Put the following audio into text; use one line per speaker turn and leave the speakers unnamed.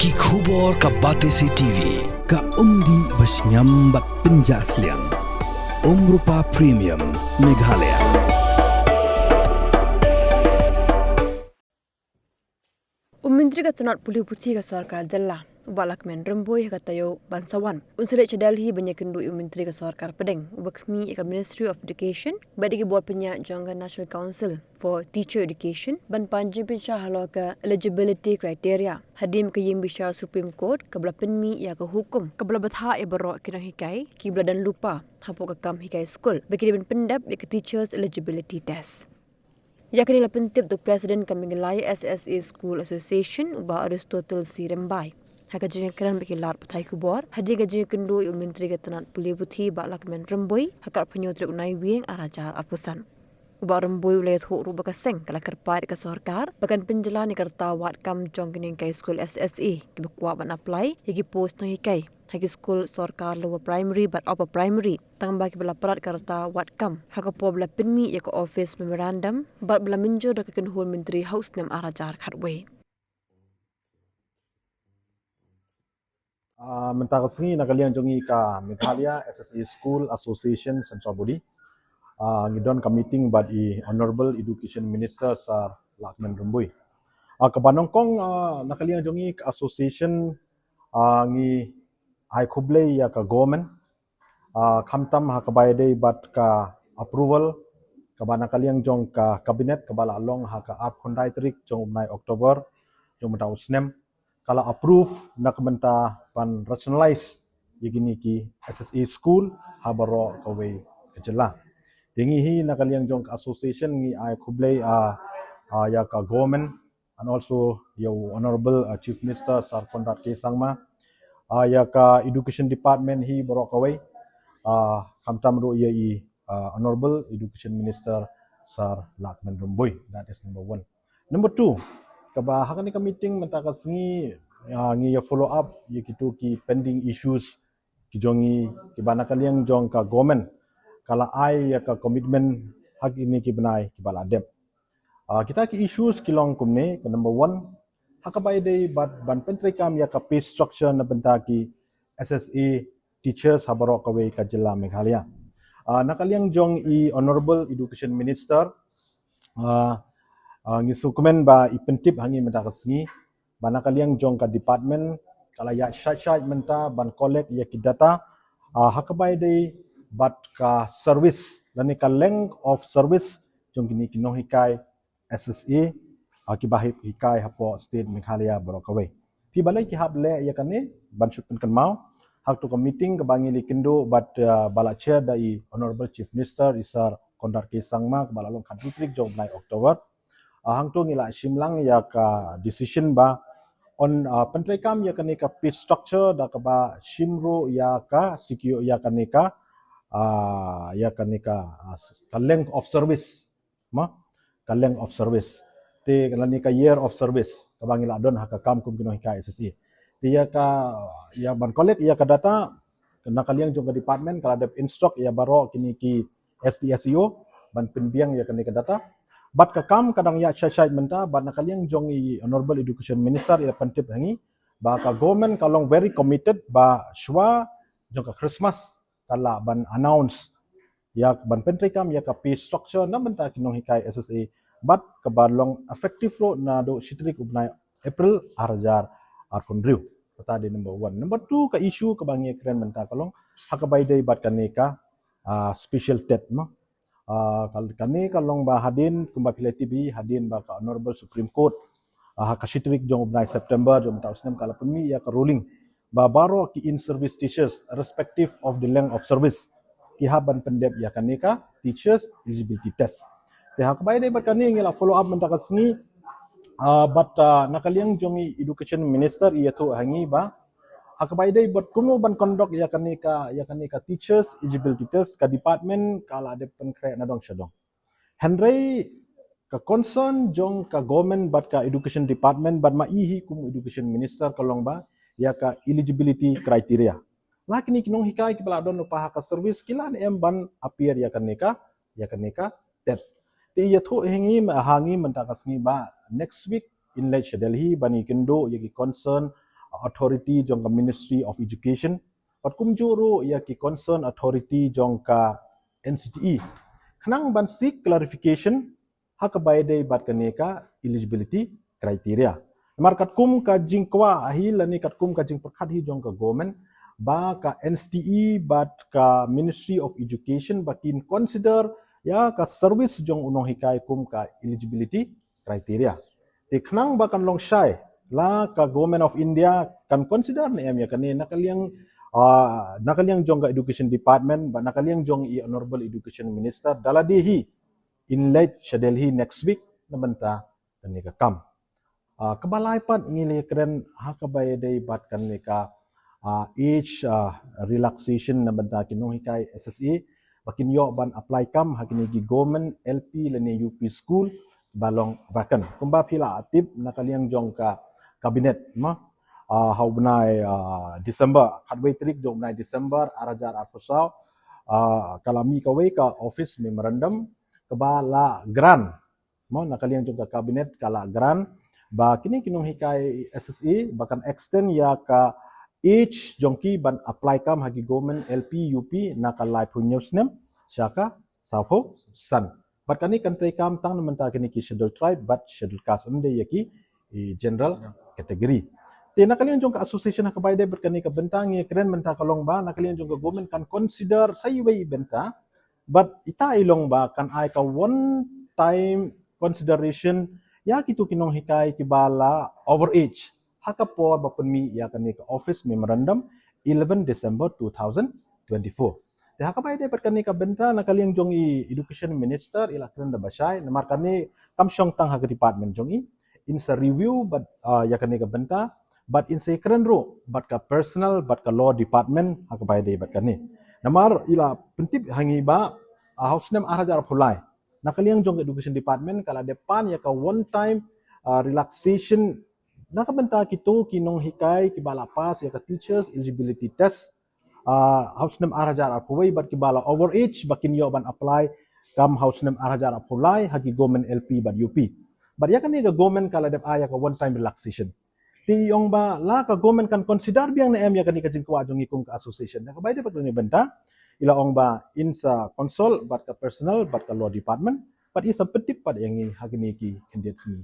Ki khubor ka Batesi TV.
Ka umdi basnyambak penjaslian. Rupa Premium Meghalaya.
Menteri Ketenat Pulih Putih ke Sarkar Jalla. Ubalak men remboi katayo bansawan. Unsur Delhi banyak kendu Menteri ke Sarkar Pedeng. Ubakmi ke Ministry of Education. Badigi buat penyak jangka National Council for Teacher Education. Ban panjang pincah halau ke eligibility criteria. Hadim ke yang bisa Supreme Court. Kebela penmi ya ke hukum. Kebela betha ya berok kena hikai. Kibla dan lupa. Hapo ke kam hikai school. Bagi dia pendap ya ke Teachers Eligibility Test. Yakni la pentip tu Presiden kami ngelai SSA School Association ubah Aristotle C. Rembai. Haka jenga keran bagi lar patai kubor. Hadi ga jenga kendu Menteri Ketenat Pulih Putih balak men remboi. Hakar penyotrik unai wing arajar arpusan. Ubah remboi ulayat huk ruba kaseng kala kerpat ke sorkar. Bahkan penjelan ni kerta wat kam jong kini kai school SSA. Kibukwa ban apply. Yagi post nang hikai. Hagi school sorkar lower primary but upper primary. Tang bagi bela perat kerta wat kam. Haka po bela penmi ya ke office memorandum. Bat bela menjo dak kenhun Menteri House nem arajar khatway.
Mentara sengi nak kalian jongi ka Meghalaya SSA School Association Central Body. Ngidon ka meeting bad i Honorable Education Minister Sir Lakman Rembui. Kebanongkong nak kalian jongi ka association ngi ai kublei ya ka government. Kamtam ha kabayade bad ka approval kabana kalian jong ka kabinet kabala along ha ka up kondai trik jong umnai Oktober jong mata usnem. Kalau approve nak menta pan rationalize yegini ki SSA school habaro kawe kejela. Tingi hi nak kalian jong association ngi ai kublei ya ka government and also your honorable chief minister Sir Konrad K Sangma ya ka education department hi baro kawe kamtam ro ya i honorable education minister Sir Lakman Rembui. That is number 1. Number 2, kabahakan ni ka meeting mentaka sengi ngi ya follow up ya kitu ki pending issues ki jongi ki bana kalian jong ka government kala ai ya ka commitment hak ini ki benai ki bala dep. Kita ki issues ki long kumne ke number 1 hak bai dei ban pentri kam ya ka pay structure na benta ki SSA teachers habaro kawe ka jilla Meghalaya. Nakaliang jong i honorable education minister ngisukumen ba ipentip hangi mentaka sengi bana kaliang jong ka department kala ya syat menta ban collect ya ki data hakabai dei bat ka service dan ka length of service jong kini kino hikai SSA ki bahip hikai hapo state Meghalaya Borokawe pi balai ki hable ya kane ban shutun kan mau hak tu ka meeting ka bangi likindo bat bala chair dai honorable chief minister Sir Konrad K Sangma bala long kan distrik jong nai Oktober hang tu ngila simlang ya ka decision ba on pentrekam ya kanika pay structure da ka ba simro ya ka sikio ya kanika ka length of service ka length of service te kanika year of service ka bangila don ha ka kam kum kino hika SSA te ya ka ya ban collect ya ka data kena kalian jong ka department kala dep instruct ya baro kini ki STSEO ban penbiang ya kanika data bat ka kam kadang ya syait menta bat nakaliang jong i honorable education minister ya pentip hangi ba ka government kalong very committed ba shwa jong ka Christmas kala ban announce ya ban pentri kam ya ka pay structure na menta kinong hikai SSA bat ka balong effective ro na do sitrik ubnai April arjar arkondriu kata di number 1. Number 2 ka issue ka bangi kren menta kalong hakabai dei bat kanika special tet kani kalong ba hadin kumba TV hadin ba ka honorable Supreme Court ka sitrik jong ubnai September jong ta usnem kala pemi ya ka ruling ba baro ki in service teachers respective of the length of service ki haban pendep ya kanika teachers eligibility test te hak bai dei bat kani ngila follow up menta ka sengi but nakaliang jong education minister ia tu hangi ba hakabai dei bot kuno ban kondok ya kanika teachers eligibility test ka department kala de penkre na dong syadong henry ka concern jong ka government bat ka education department bat maihi kum education minister kalong ba ya ka eligibility criteria lakini kinong hikai ki bala don upah ka service kilan em ban appear ya kanika tet te ya thu hangi menta ka sngi ba next week in Delhi bani kendo yagi concern authority jong ka Ministry of Education, pat kumjuro ia ki concern authority jong ka NCTE. Kanang ban seek clarification hakabayde bat kaneka eligibility criteria. Markat kum ka jingkwa ahil ani kat kum ka jing perkhat hi jong ka government ba ka NCTE bat ka Ministry of Education bakin consider ya ka service jong unong hikai kum ka eligibility criteria. Ti khnang ba kan long shai la ka government of India kan consider ni em ya kani nakaliang jong ka education department ba nakaliang jong i honorable education minister daladihi in late Delhi next week na banta kani ka kam. Kabalay pat ngili kren hakabay day bat kani ka age relaxation na banta kinong hikay SSA bakin yo ban apply kam hakini gi government LP lani UP school balong vacant kumba pila atip nakaliang jong ka kabinet ma how benai December hadway trik jong benai December arajar arpusaw kalami kawe ka office memorandum kebala grant mo nakaliang jong ka kabinet kala grant ba kini kinong hikay SSA bahkan extend ya ka age jongki ban apply kam hagi government LP UP nakalai punyos nem syaka sapho san bat kani kantay kam tang naman ta kini ki scheduled tribe but scheduled caste unde yaki general category ti nakalian jong ka association hakabayde bat kani ka bentang ye kren menta kalong ba nakalian jong ka government kan consider sayway benta but ita ilong ba kan ay ka one time consideration ya kitu kinong hikay kibala overage hakapor bapenmi ya kani ka office memorandum 11 December 2024 di hakabay dapat kani ka benta nakaliang jong i education minister ila kren da basay namar kani kamsyong tang haga department jong i in sa review but ya kani ka benta but in sa kren ro but ka personal but ka law department hakabay dapat kani namar ila pentip hangi ba house nem arajar pulai nakaliang jong education department kala depan ya ka one time relaxation nakabenta kito kinong hikay kibala pas ya ka teachers eligibility test house nem arajar apaway bat kibala overage bakin yo ban apply kam house nem arajar apulay hagi government LP bat UP but ya kan ni ga government kala dep aya ka one time relaxation ti yong ba la ka government kan consider biang na em ya kan ni ka jingkwa jong ikong ka association nakabay dapat ni benta ila ong ba in sa console bat ka personal bat ka law department but isa petip pad yang hagini ki candidates ni